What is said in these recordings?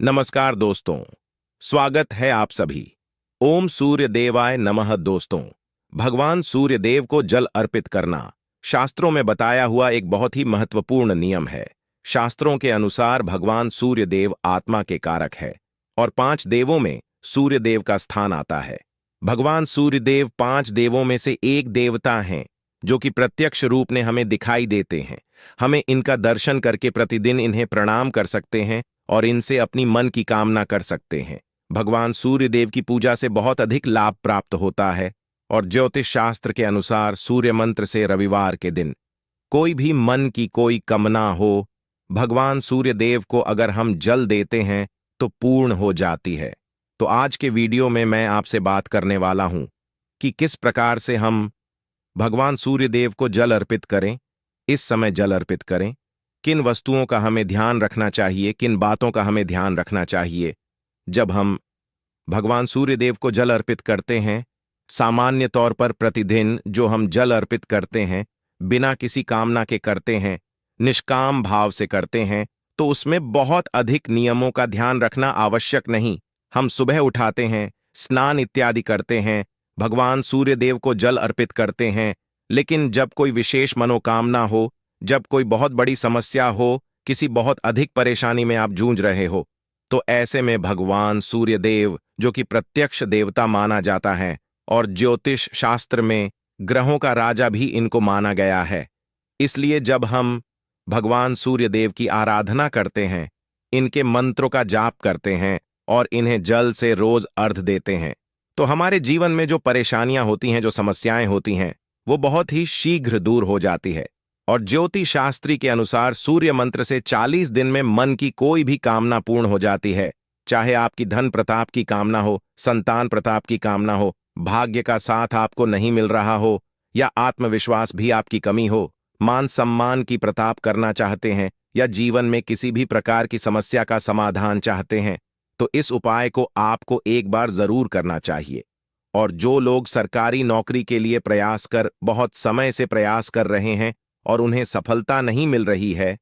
नमस्कार दोस्तों। स्वागत है आप सभी। ओम सूर्य देवाय नमः। दोस्तों, भगवान सूर्य देव को जल अर्पित करना शास्त्रों में बताया हुआ एक बहुत ही महत्वपूर्ण नियम है। शास्त्रों के अनुसार भगवान सूर्य देव आत्मा के कारक है और 5 देवों में सूर्य देव का स्थान आता है। भगवान सूर्य देव 5 देवों में से एक देवता हैं जो कि प्रत्यक्ष रूप में हमें दिखाई देते हैं। हमें इनका दर्शन करके प्रतिदिन इन्हें प्रणाम कर सकते हैं और इनसे अपनी मन की कामना कर सकते हैं। भगवान सूर्य देव की पूजा से बहुत अधिक लाभ प्राप्त होता है और ज्योतिष शास्त्र के अनुसार सूर्य मंत्र से रविवार के दिन कोई भी मन की कोई कामना हो, भगवान सूर्य देव को अगर हम जल देते हैं तो पूर्ण हो जाती है। तो आज के वीडियो में मैं आपसे बात करने वाला हूं कि किस प्रकार से हम भगवान सूर्य देव को जल अर्पित करें, इस समय जल अर्पित करें, किन वस्तुओं का हमें ध्यान रखना चाहिए, किन बातों का हमें ध्यान रखना चाहिए जब हम भगवान सूर्य देव को जल अर्पित करते हैं। सामान्य तौर पर प्रतिदिन जो हम जल अर्पित करते हैं बिना किसी कामना के करते हैं, निष्काम भाव से करते हैं, तो उसमें बहुत अधिक नियमों का ध्यान रखना आवश्यक नहीं। हम सुबह उठाते हैं, स्नान इत्यादि करते हैं, भगवान सूर्य देव को जल अर्पित करते हैं, लेकिन जब कोई विशेष मनोकामना हो, जब कोई बहुत बड़ी समस्या हो, किसी बहुत अधिक परेशानी में आप जूझ रहे हो, तो ऐसे में भगवान सूर्य देव जो कि प्रत्यक्ष देवता माना जाता है और ज्योतिष शास्त्र में ग्रहों का राजा भी इनको माना गया है, इसलिए जब हम भगवान सूर्य देव की आराधना करते हैं, इनके मंत्रों का जाप करते हैं और इन्हें जल से रोज अर्घ देते हैं, तो हमारे जीवन में जो परेशानियां होती हैं, जो समस्याएं होती हैं, वो बहुत ही शीघ्र दूर हो जाती है। और ज्योतिष शास्त्री के अनुसार सूर्य मंत्र से 40 दिन में मन की कोई भी कामना पूर्ण हो जाती है। चाहे आपकी धन प्रताप की कामना हो, संतान प्रताप की कामना हो, भाग्य का साथ आपको नहीं मिल रहा हो, या आत्मविश्वास भी आपकी कमी हो, मान सम्मान की प्रताप करना चाहते हैं, या जीवन में किसी भी प्रकार की समस्या का समाधान चाहते हैं, तो इस उपाय को आपको एक बार जरूर करना चाहिए। और जो लोग सरकारी नौकरी के लिए प्रयास कर बहुत समय से प्रयास कर रहे हैं और उन्हें सफलता नहीं मिल रही है,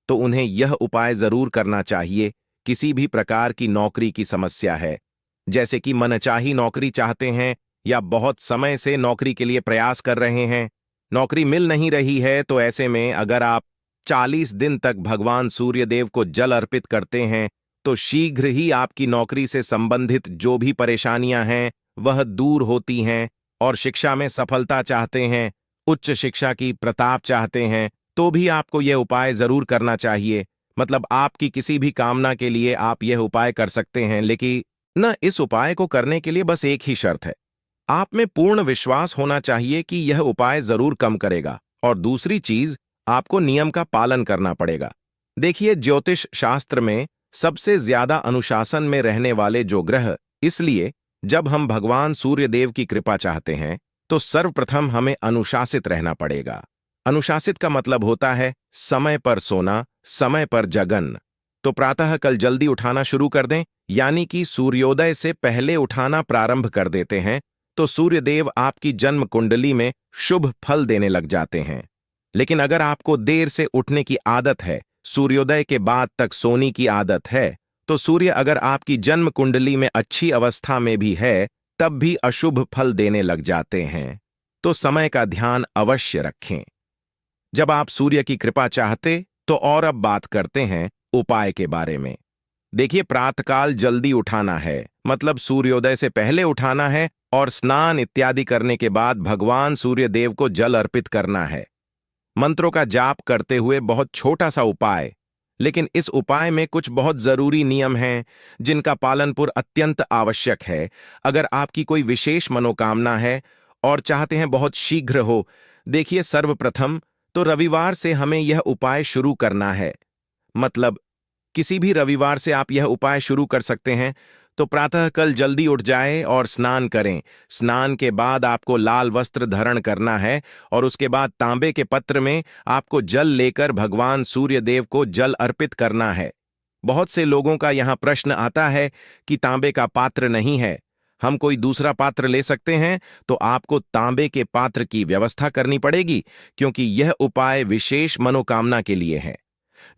तो उन्हें यह उपाय जरूर करना चाहिए। किसी भी प्रकार की नौकरी की समस्या है, जैसे कि मनचाही नौकरी चाहते हैं या बहुत समय से नौकरी के लिए प्रयास कर रहे हैं, नौकरी मिल नहीं रही है, तो ऐसे में अगर आप 40 दिन तक भगवान सूर्यदेव को जल अर्पित करते हैं तो शीघ्र ही आपकी नौकरी से संबंधित जो भी परेशानियां हैं वह दूर होती हैं। और शिक्षा में सफलता चाहते हैं, उच्च शिक्षा की प्रताप चाहते हैं, तो भी आपको यह उपाय जरूर करना चाहिए। मतलब आपकी किसी भी कामना के लिए आप यह उपाय कर सकते हैं, लेकिन इस उपाय को करने के लिए बस एक ही शर्त है, आप में पूर्ण विश्वास होना चाहिए कि यह उपाय जरूर कम करेगा। और दूसरी चीज, आपको नियम का पालन करना पड़ेगा। देखिए, ज्योतिष शास्त्र में सबसे ज्यादा अनुशासन में रहने वाले जो ग्रह, इसलिए जब हम भगवान सूर्यदेव की कृपा चाहते हैं तो सर्वप्रथम हमें अनुशासित रहना पड़ेगा। अनुशासित का मतलब होता है समय पर सोना, समय पर जगन। तो प्रातः कल जल्दी उठाना शुरू कर दें, यानी कि सूर्योदय से पहले उठाना प्रारंभ कर देते हैं, तो सूर्यदेव आपकी जन्म कुंडली में शुभ फल देने लग जाते हैं। लेकिन अगर आपको देर से उठने की आदत है, सूर्योदय के बाद तक सोने की आदत है, तो सूर्य अगर आपकी जन्म कुंडली में अच्छी अवस्था में भी है तब भी अशुभ फल देने लग जाते हैं। तो समय का ध्यान अवश्य रखें जब आप सूर्य की कृपा चाहते। तो और अब बात करते हैं उपाय के बारे में। देखिए, प्रातःकाल जल्दी उठाना है, मतलब सूर्योदय से पहले उठाना है और स्नान इत्यादि करने के बाद भगवान सूर्य देव को जल अर्पित करना है। मंत्रों का जाप करते हुए बहुत छोटा सा उपाय, लेकिन इस उपाय में कुछ बहुत जरूरी नियम हैं जिनका पालनपुर अत्यंत आवश्यक है। अगर आपकी कोई विशेष मनोकामना है और चाहते हैं बहुत शीघ्र हो, देखिए, सर्वप्रथम तो रविवार से हमें यह उपाय शुरू करना है। मतलब किसी भी रविवार से आप यह उपाय शुरू कर सकते हैं। तो प्रातः कल जल्दी उठ जाए और स्नान करें। स्नान के बाद आपको लाल वस्त्र धारण करना है और उसके बाद तांबे के पत्र में आपको जल लेकर भगवान सूर्यदेव को जल अर्पित करना है। बहुत से लोगों का यहाँ प्रश्न आता है कि तांबे का पात्र नहीं है, हम कोई दूसरा पात्र ले सकते हैं? तो आपको तांबे के पात्र की व्यवस्था करनी पड़ेगी, क्योंकि यह उपाय विशेष मनोकामना के लिए है।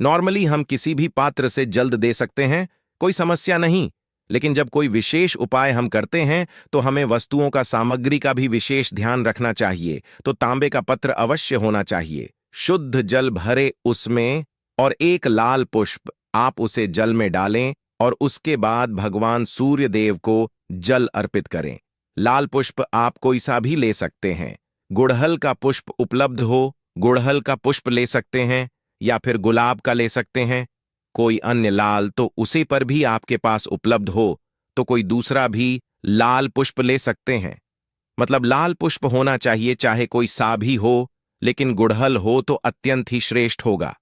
नॉर्मली हम किसी भी पात्र से जल्द दे सकते हैं, कोई समस्या नहीं। लेकिन जब कोई विशेष उपाय हम करते हैं तो हमें वस्तुओं का सामग्री का भी विशेष ध्यान रखना चाहिए। तो तांबे का पत्र अवश्य होना चाहिए, शुद्ध जल भरे उसमें, और एक लाल पुष्प। आप उसे जल में डालें और उसके बाद भगवान सूर्य देव को जल अर्पित करें। लाल पुष्प आप कोई सा भी ले सकते हैं। गुड़हल का पुष्प उपलब्ध हो, गुड़हल का पुष्प ले सकते हैं, या फिर गुलाब का ले सकते हैं। कोई अन्य लाल तो उसी पर भी आपके पास उपलब्ध हो तो कोई दूसरा भी लाल पुष्प ले सकते हैं। मतलब लाल पुष्प होना चाहिए, चाहे कोई सा भी हो, लेकिन गुड़हल हो तो अत्यंत ही श्रेष्ठ होगा।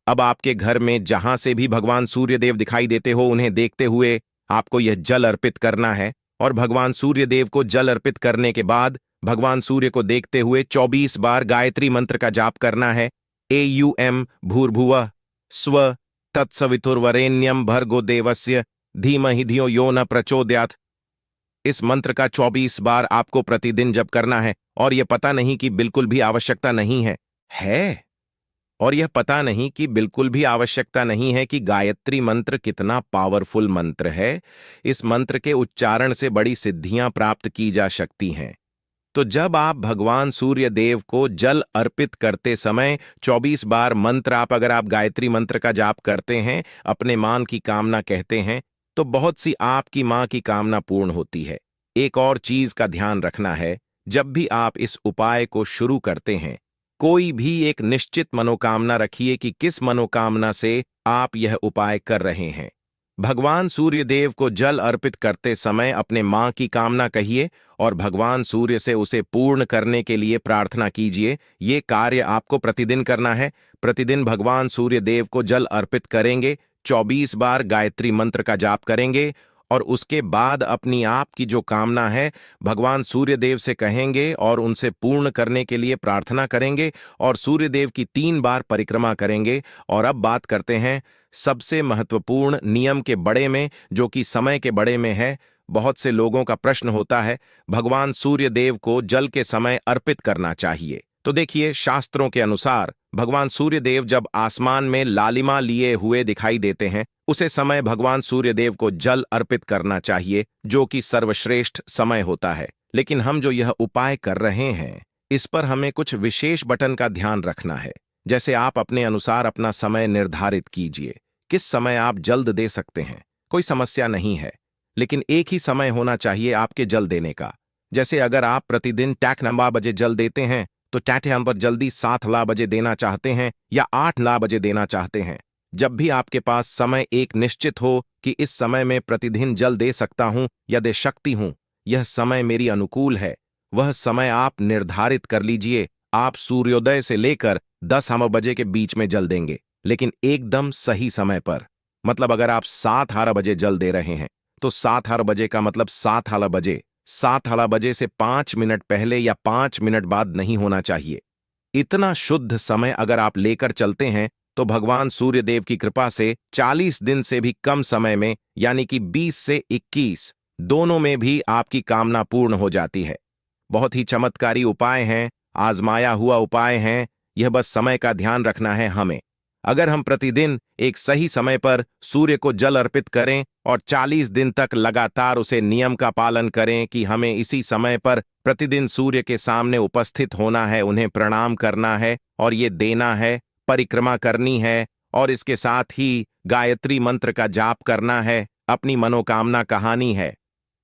अब आपके घर में जहां से भी भगवान सूर्यदेव दिखाई देते हो, उन्हें देखते हुए आपको यह जल अर्पित करना है। और भगवान सूर्यदेव को जल अर्पित करने के बाद भगवान सूर्य को देखते हुए 24 बार गायत्री मंत्र का जाप करना है। AUM भूर्भुवः स्व तत्सवितुर्वरेण्यम भर्गो देवस्य धीमहि धियो यो न प्रचोदयात्। इस मंत्र का 24 बार आपको प्रतिदिन जप करना है। और यह पता नहीं कि बिल्कुल भी आवश्यकता नहीं है। और यह पता नहीं कि बिल्कुल भी आवश्यकता नहीं है कि गायत्री मंत्र कितना पावरफुल मंत्र है। इस मंत्र के उच्चारण से बड़ी सिद्धियां प्राप्त की जा सकती हैं। तो जब आप भगवान सूर्य देव को जल अर्पित करते समय 24 बार मंत्र अगर आप गायत्री मंत्र का जाप करते हैं, अपने मान की कामना कहते हैं, तो बहुत सी आपकी मां की कामना पूर्ण होती है। एक और चीज का ध्यान रखना है, जब भी आप इस उपाय को शुरू करते हैं, कोई भी एक निश्चित मनोकामना रखिए कि किस मनोकामना से आप यह उपाय कर रहे हैं। भगवान सूर्य देव को जल अर्पित करते समय अपने मां की कामना कहिए और भगवान सूर्य से उसे पूर्ण करने के लिए प्रार्थना कीजिए। ये कार्य आपको प्रतिदिन करना है। प्रतिदिन भगवान सूर्य देव को जल अर्पित करेंगे, 24 बार गायत्री मंत्र का जाप करेंगे, और उसके बाद अपनी आप की जो कामना है भगवान सूर्य देव से कहेंगे और उनसे पूर्ण करने के लिए प्रार्थना करेंगे, और सूर्य देव की 3 बार परिक्रमा करेंगे। और अब बात करते हैं सबसे महत्वपूर्ण नियम के बड़े में, जो कि समय के बड़े में है। बहुत से लोगों का प्रश्न होता है, भगवान सूर्य देव को जल के समय अर्पित करना चाहिए। तो देखिए, शास्त्रों के अनुसार भगवान सूर्य देव जब आसमान में लालिमा लिए हुए दिखाई देते हैं, उसे समय भगवान सूर्य देव को जल अर्पित करना चाहिए, जो कि सर्वश्रेष्ठ समय होता है। लेकिन हम जो यह उपाय कर रहे हैं, इस पर हमें कुछ विशेष बटन का ध्यान रखना है। जैसे आप अपने अनुसार अपना समय निर्धारित कीजिए। किस समय आप जल्द दे सकते हैं, कोई समस्या नहीं है, लेकिन एक ही समय होना चाहिए आपके जल देने का। जैसे अगर आप प्रतिदिन टैक 9 बजे जल देते हैं, तो टैटे हम पर जल्दी 7 बजे देना चाहते हैं या 8 बजे देना चाहते हैं। जब भी आपके पास समय एक निश्चित हो कि इस समय में प्रतिदिन जल दे सकता हूं या दे सकती हूं, यह समय मेरी अनुकूल है, वह समय आप निर्धारित कर लीजिए। आप सूर्योदय से लेकर 10 बजे के बीच में जल देंगे, लेकिन एकदम सही समय पर। मतलब अगर आप 7 बजे जल दे रहे हैं, तो 7 बजे का मतलब 7 बजे, 7 बजे से 5 मिनट पहले या 5 मिनट बाद नहीं होना चाहिए। इतना शुद्ध समय अगर आप लेकर चलते हैं, तो भगवान सूर्यदेव की कृपा से 40 दिन से भी कम समय में, यानी कि 20 से 21 दोनों में भी आपकी कामना पूर्ण हो जाती है। बहुत ही चमत्कारी उपाय हैं, आजमाया हुआ उपाय हैं। यह बस समय का ध्यान रखना है हमें। अगर हम प्रतिदिन एक सही समय पर सूर्य को जल अर्पित करें और 40 दिन तक लगातार उसे नियम का पालन करें कि हमें इसी समय पर प्रतिदिन सूर्य के सामने उपस्थित होना है, उन्हें प्रणाम करना है और ये देना है, परिक्रमा करनी है, और इसके साथ ही गायत्री मंत्र का जाप करना है, अपनी मनोकामना कहानी है,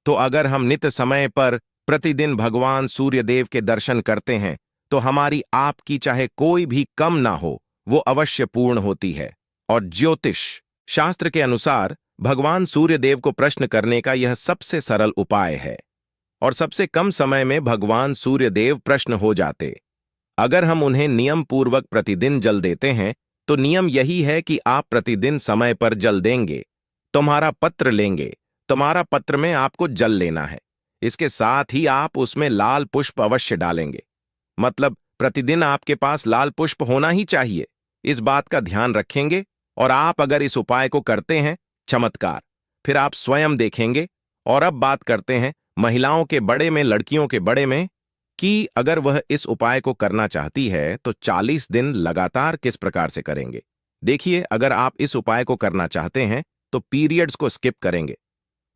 तो अगर हम नित समय पर प्रतिदिन भगवान सूर्यदेव के दर्शन करते हैं, तो हमारी आपकी चाहे कोई भी कम ना हो, वो अवश्य पूर्ण होती है। और ज्योतिष शास्त्र के अनुसार भगवान सूर्यदेव को प्रश्न करने का यह सबसे सरल उपाय है, और सबसे कम समय में भगवान सूर्यदेव प्रश्न हो जाते। अगर हम उन्हें नियम पूर्वक प्रतिदिन जल देते हैं, तो नियम यही है कि आप प्रतिदिन समय पर जल देंगे, तुम्हारा पत्र लेंगे, तुम्हारा पत्र में आपको जल लेना है, इसके साथ ही आप उसमें लाल पुष्प अवश्य डालेंगे। मतलब प्रतिदिन आपके पास लाल पुष्प होना ही चाहिए, इस बात का ध्यान रखेंगे। और आप अगर इस उपाय को करते हैं, चमत्कार फिर आप स्वयं देखेंगे। और अब बात करते हैं महिलाओं के बड़े में, लड़कियों के बड़े में, कि अगर वह इस उपाय को करना चाहती है तो 40 दिन लगातार किस प्रकार से करेंगे। देखिए, अगर आप इस उपाय को करना चाहते हैं तो पीरियड्स को स्किप करेंगे।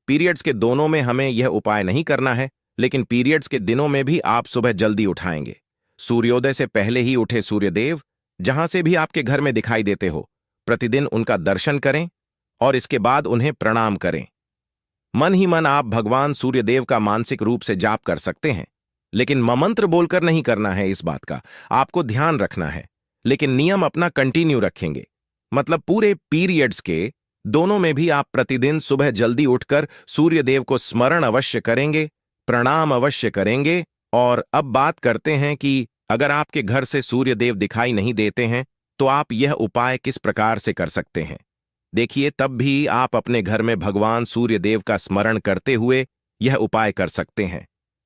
पीरियड्स के दोनों में हमें यह उपाय नहीं करना है, लेकिन पीरियड्स के दिनों में भी आप सुबह जल्दी उठाएंगे। सूर्योदय से पहले ही उठे सूर्यदेव, जहां से भी आपके घर में दिखाई देते हो, प्रतिदिन उनका दर्शन करें और इसके बाद उन्हें प्रणाम करें। मन ही मन आप भगवान सूर्यदेव का मानसिक रूप से जाप कर सकते हैं, लेकिन ममंत्र बोलकर नहीं करना है। इस बात का आपको ध्यान रखना है, लेकिन नियम अपना कंटिन्यू रखेंगे। मतलब पूरे पीरियड्स के दोनों में भी आप प्रतिदिन सुबह जल्दी उठकर सूर्यदेव को स्मरण अवश्य करेंगे, प्रणाम अवश्य करेंगे। और अब बात करते हैं कि अगर आपके घर से सूर्यदेव दिखाई नहीं देते हैं, तो आप यह उपाय किस प्रकार से कर सकते हैं। देखिए, तब भी आप अपने घर में भगवान सूर्यदेव का स्मरण करते हुए यह उपाय कर सकते हैं।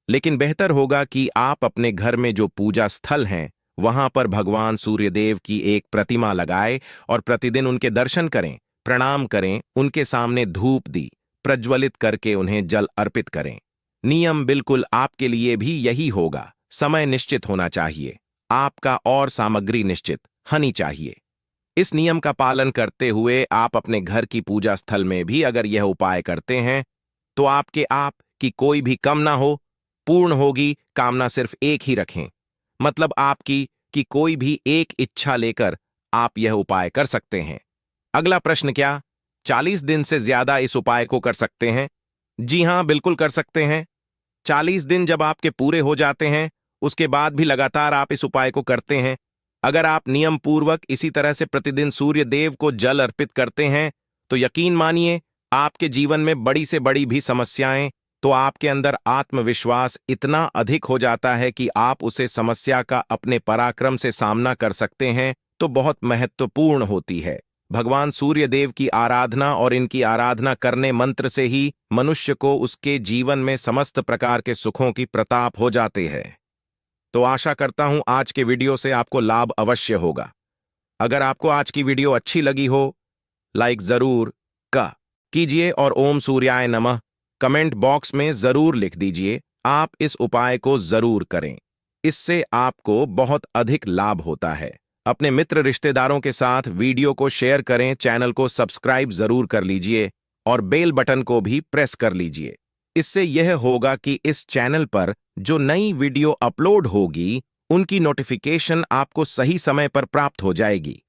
लेकिन बेहतर होगा कि आप अपने घर में जो पूजा स्थल हैं, वहां पर भगवान सूर्यदेव की एक प्रतिमा लगाए और प्रतिदिन उनके दर्शन करें, प्रणाम करें, उनके सामने धूप दी प्रज्वलित करके उन्हें जल अर्पित करें। नियम बिल्कुल आपके लिए भी यही होगा। समय निश्चित होना चाहिए आपका और सामग्री निश्चित होनी चाहिए। इस नियम का पालन करते हुए आप अपने घर की पूजा स्थल में भी अगर यह उपाय करते हैं, तो आपके आप की कोई भी कामना हो पूर्ण होगी। कामना सिर्फ एक ही रखें, मतलब आपकी कि कोई भी एक इच्छा लेकर आप यह उपाय कर सकते हैं। अगला प्रश्न, क्या 40 दिन से ज्यादा इस उपाय को कर सकते हैं? जी हां, बिल्कुल कर सकते हैं। 40 दिन जब आपके पूरे हो जाते हैं, उसके बाद भी लगातार आप इस उपाय को करते हैं, अगर आप नियम पूर्वक इसी तरह से प्रतिदिन सूर्य देव को जल अर्पित करते हैं, तो यकीन मानिए आपके जीवन में बड़ी से बड़ी भी समस्याएं, तो आपके अंदर आत्मविश्वास इतना अधिक हो जाता है कि आप उसे समस्या का अपने पराक्रम से सामना कर सकते हैं। तो बहुत महत्वपूर्ण होती है। भगवान सूर्य देव की आराधना और इनकी आराधना करने मंत्र से ही मनुष्य को उसके जीवन में समस्त प्रकार के सुखों की प्रताप हो जाते हैं। तो आशा करता हूं आज के वीडियो से आपको लाभ अवश्य होगा। अगर आपको आज की वीडियो अच्छी लगी हो, लाइक जरूर कीजिए और ओम सूर्याय नमः कमेंट बॉक्स में जरूर लिख दीजिए। आप इस उपाय को जरूर करें, इससे आपको बहुत अधिक लाभ होता है। अपने मित्र रिश्तेदारों के साथ वीडियो को शेयर करें, चैनल को सब्सक्राइब जरूर कर लीजिए और बेल बटन को भी प्रेस कर लीजिए। इससे यह होगा कि इस चैनल पर जो नई वीडियो अपलोड होगी, उनकी नोटिफिकेशन आपको सही समय पर प्राप्त हो जाएगी।